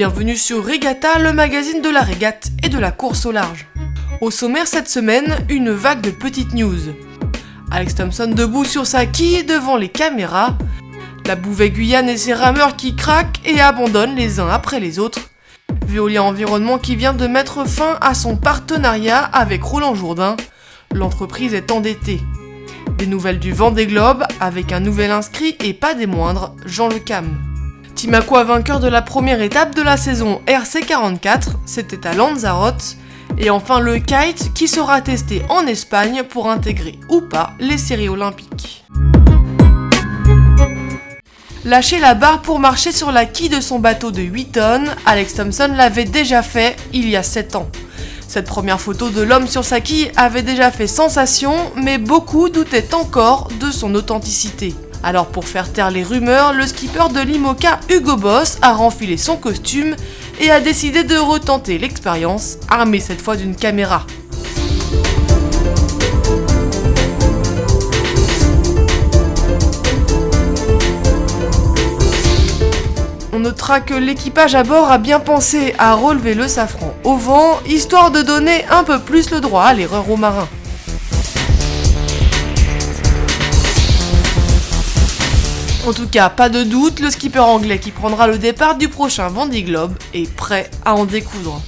Bienvenue sur Regatta, le magazine de la régate et de la course au large. Au sommaire cette semaine, une vague de petites news. Alex Thomson debout sur sa quille devant les caméras, la Bouvet Guyane et ses rameurs qui craquent et abandonnent les uns après les autres, Veolia Environnement qui vient de mettre fin à son partenariat avec Roland Jourdain, l'entreprise est endettée. Des nouvelles du Vendée Globe avec un nouvel inscrit et pas des moindres, Jean Le Cam. Team Aqua vainqueur de la première étape de la saison RC44, c'était à Lanzarote. Et enfin le kite qui sera testé en Espagne pour intégrer ou pas les séries olympiques. Lâcher la barre pour marcher sur la quille de son bateau de 8 tonnes, Alex Thomson l'avait déjà fait il y a 7 ans. Cette première photo de l'homme sur sa quille avait déjà fait sensation, mais beaucoup doutaient encore de son authenticité. Alors pour faire taire les rumeurs, le skipper de l'IMOCA Hugo Boss a renfilé son costume et a décidé de retenter l'expérience, armé cette fois d'une caméra. On notera que l'équipage à bord a bien pensé à relever le safran au vent, histoire de donner un peu plus le droit à l'erreur aux marins. En tout cas, pas de doute, le skipper anglais qui prendra le départ du prochain Vendée Globe est prêt à en découdre.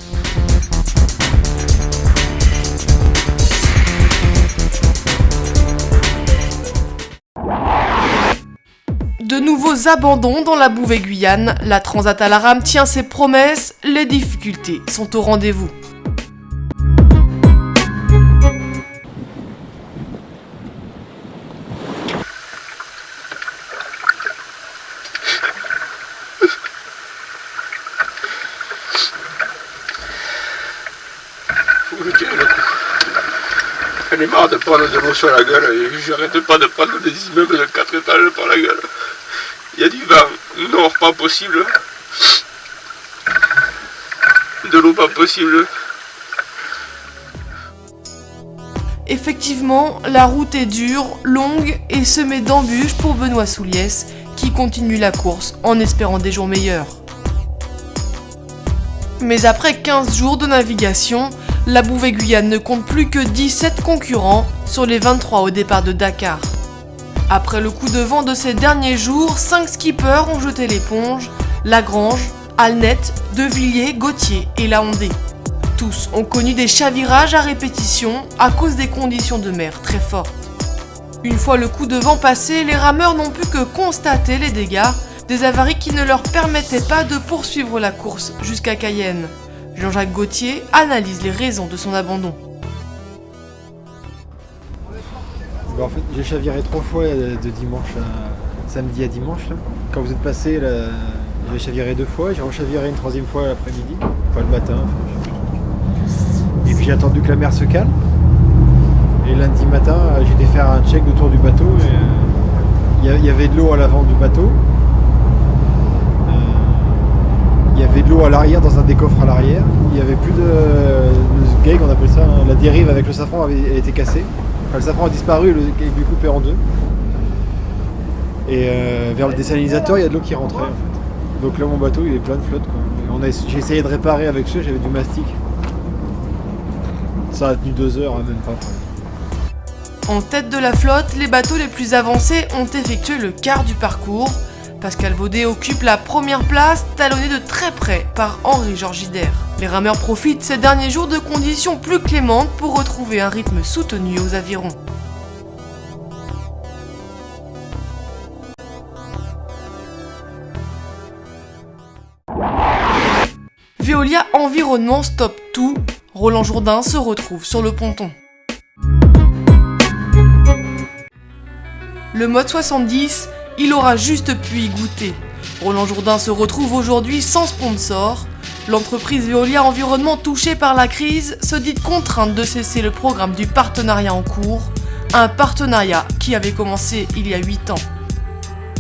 De nouveaux abandons dans la Bouvet Guyane, la Transat à la rame tient ses promesses, les difficultés sont au rendez-vous. J'en ai marre de prendre de l'eau sur la gueule et j'arrête pas de prendre des immeubles de 4 étages par la gueule. Il y a du vent, nord pas possible. De l'eau pas possible. Effectivement, la route est dure, longue et semée d'embûches pour Benoît Souliès qui continue la course en espérant des jours meilleurs. Mais après 15 jours de navigation, la Bouvet Guyane ne compte plus que 17 concurrents sur les 23 au départ de Dakar. Après le coup de vent de ces derniers jours, 5 skippers ont jeté l'éponge, Lagrange, Alnet, De Villiers, Gauthier et Laondé. Tous ont connu des chavirages à répétition à cause des conditions de mer très fortes. Une fois le coup de vent passé, les rameurs n'ont pu que constater les dégâts, des avaries qui ne leur permettaient pas de poursuivre la course jusqu'à Cayenne. Jean-Jacques Gauthier analyse les raisons de son abandon. En fait, j'ai chaviré 3 fois de dimanche samedi à dimanche. Là. Quand vous êtes passé, là, j'ai chaviré 2 fois, j'ai rechaviré une 3e fois l'après-midi, enfin le matin. Et puis j'ai attendu que la mer se calme. Et lundi matin, j'ai été faire un check autour du bateau. Il y avait de l'eau à l'avant du bateau. Il y avait de l'eau à l'arrière dans un des coffres à l'arrière. Il n'y avait plus de gag, on appelle ça. Hein. La dérive avec le safran avait été cassée. Enfin, le safran a disparu, le gag est coupé en 2. Et vers le désalinisateur, il y a de l'eau qui rentrait. En fait. Donc là, mon bateau, il est plein de flotte. Quoi. J'ai essayé de réparer avec ça, j'avais du mastic. Ça a tenu 2 heures, hein, même pas. En tête de la flotte, les bateaux les plus avancés ont effectué le quart du parcours. Pascal Vaudet occupe la première place, talonné de très près par Henri-Georges Gider. Les rameurs profitent ces derniers jours de conditions plus clémentes pour retrouver un rythme soutenu aux avirons. Veolia Environnement stoppe tout, Roland Jourdain se retrouve sur le ponton. Le mode 70, il aura juste pu y goûter. Roland Jourdain se retrouve aujourd'hui sans sponsor. L'entreprise Veolia Environnement touchée par la crise se dit contrainte de cesser le programme du partenariat en cours, un partenariat qui avait commencé il y a 8 ans.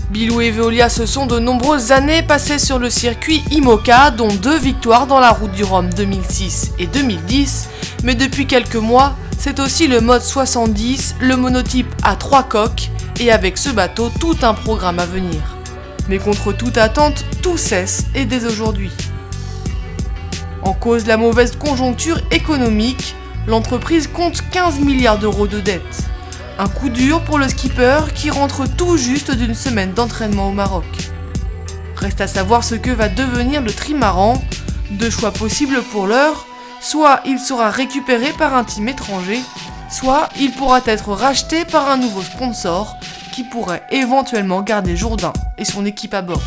Bilou et Veolia se sont de nombreuses années passées sur le circuit IMOCA, dont 2 victoires dans la Route du Rhum 2006 et 2010, mais depuis quelques mois, c'est aussi le mode 70, le monotype à 3 coques, et avec ce bateau, tout un programme à venir. Mais contre toute attente, tout cesse et dès aujourd'hui. En cause la mauvaise conjoncture économique, l'entreprise compte 15 milliards d'euros de dettes. Un coup dur pour le skipper qui rentre tout juste d'une semaine d'entraînement au Maroc. Reste à savoir ce que va devenir le trimaran. Deux choix possibles pour l'heure, soit il sera récupéré par un team étranger, soit il pourra être racheté par un nouveau sponsor qui pourrait éventuellement garder Jourdain et son équipe à bord.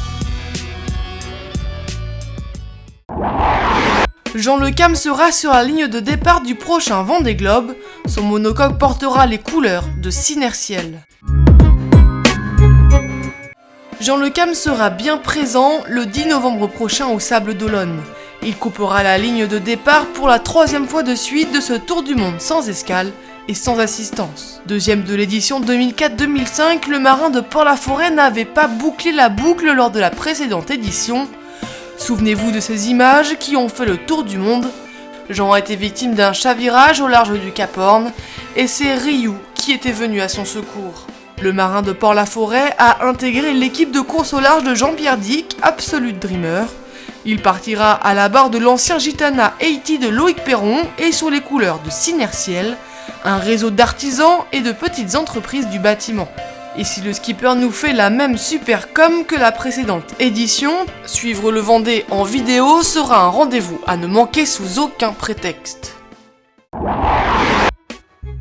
Jean Le Cam sera sur la ligne de départ du prochain Vendée Globe. Son monocoque portera les couleurs de Synertiel. Jean Le Cam sera bien présent le 10 novembre prochain au Sables d'Olonne. Il coupera la ligne de départ pour la 3e fois de suite de ce Tour du Monde sans escale et sans assistance. Deuxième de l'édition 2004-2005, le marin de Port-la-Forêt n'avait pas bouclé la boucle lors de la précédente édition. Souvenez-vous de ces images qui ont fait le tour du monde. Jean a été victime d'un chavirage au large du Cap Horn et c'est Ryu qui était venu à son secours. Le marin de Port-la-Forêt a intégré l'équipe de course au large de Jean-Pierre Dick, Absolute Dreamer. Il partira à la barre de l'ancien Gitana 80 de Loïc Perron et sous les couleurs de Synertiel, un réseau d'artisans et de petites entreprises du bâtiment. Et si le skipper nous fait la même super com que la précédente édition, suivre le Vendée en vidéo sera un rendez-vous à ne manquer sous aucun prétexte.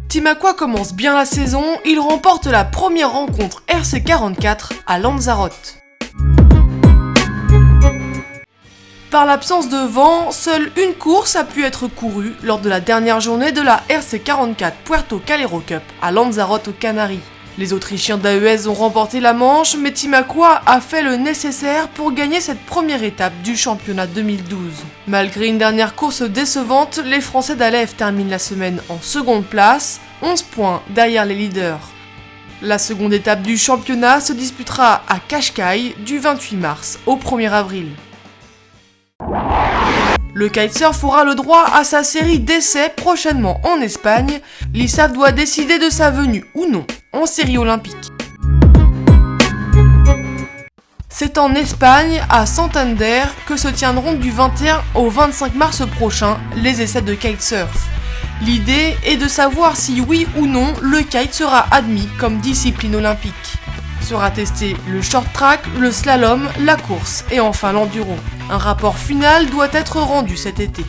Team Aqua commence bien la saison, il remporte la première rencontre RC44 à Lanzarote. Par l'absence de vent, seule une course a pu être courue lors de la dernière journée de la RC44 Puerto Calero Cup à Lanzarote aux Canaries. Les Autrichiens d'AES ont remporté la manche, mais Team Aqua a fait le nécessaire pour gagner cette première étape du championnat 2012. Malgré une dernière course décevante, les Français d'Alef terminent la semaine en seconde place, 11 points derrière les leaders. La seconde étape du championnat se disputera à Cascais du 28 mars au 1er avril. Le kitesurf aura le droit à sa série d'essais prochainement en Espagne. L'ISAF doit décider de sa venue ou non en série olympique. C'est en Espagne, à Santander, que se tiendront du 21 au 25 mars prochain les essais de kitesurf. L'idée est de savoir si oui ou non le kite sera admis comme discipline olympique. Sera testé le short track, le slalom, la course et enfin l'enduro. Un rapport final doit être rendu cet été.